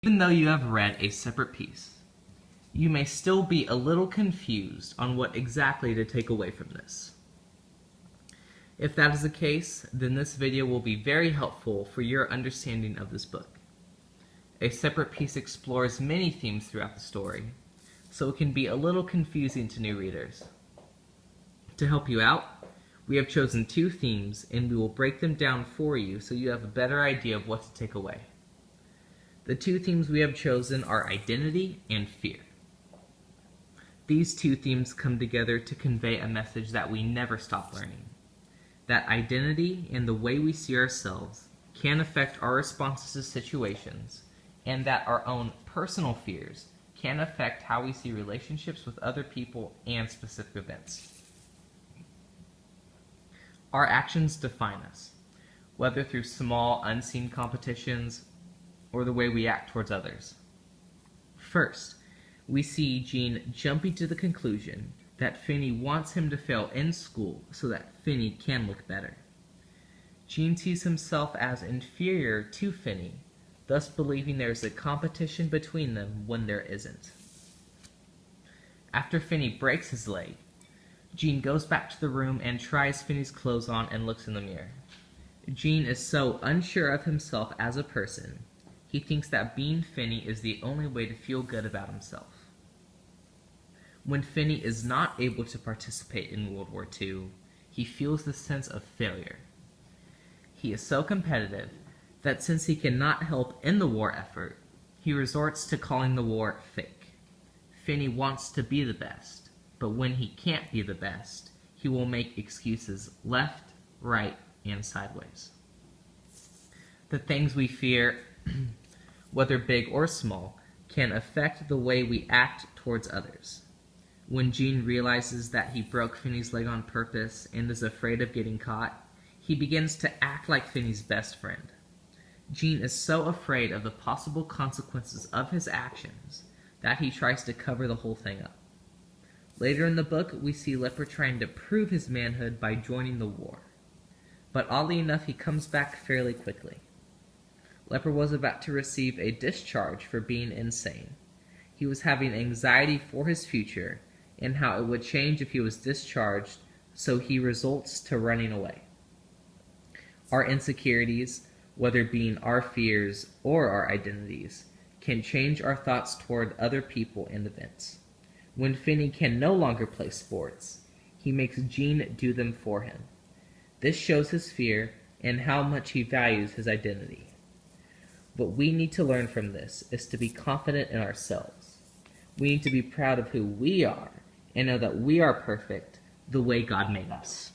Even though you have read a separate piece, you may still be a little confused on what exactly to take away from this. If that is the case, then this video will be very helpful for your understanding of this book. A separate piece explores many themes throughout the story, so it can be a little confusing to new readers. To help you out, we have chosen 2 themes and we will break them down for you so you have a better idea of what to take away. The 2 themes we have chosen are identity and fear. These 2 themes come together to convey a message that we never stop learning. That identity and the way we see ourselves can affect our responses to situations, and that our own personal fears can affect how we see relationships with other people and specific events. Our actions define us, whether through small, unseen competitions or the way we act towards others. First, we see Gene jumping to the conclusion that Finney wants him to fail in school so that Finney can look better. Gene sees himself as inferior to Finney, thus believing there is a competition between them when there isn't. After Finney breaks his leg, Gene goes back to the room and tries Finney's clothes on and looks in the mirror. Gene is so unsure of himself as a person, he thinks that being Finney is the only way to feel good about himself. When Finney is not able to participate in World War II, he feels the sense of failure. He is so competitive that since he cannot help in the war effort, he resorts to calling the war fake. Finney wants to be the best, but when he can't be the best, he will make excuses left, right, and sideways. The things we fear, whether big or small, can affect the way we act towards others. When Gene realizes that he broke Finney's leg on purpose and is afraid of getting caught, he begins to act like Finney's best friend. Gene is so afraid of the possible consequences of his actions that he tries to cover the whole thing up. Later in the book, we see Leper trying to prove his manhood by joining the war. But oddly enough, he comes back fairly quickly. Leper was about to receive a discharge for being insane. He was having anxiety for his future and how it would change if he was discharged, so he resorts to running away. Our insecurities, whether being our fears or our identities, can change our thoughts toward other people and events. When Finney can no longer play sports, he makes Gene do them for him. This shows his fear and how much he values his identity. What we need to learn from this is to be confident in ourselves. We need to be proud of who we are and know that we are perfect the way God made us.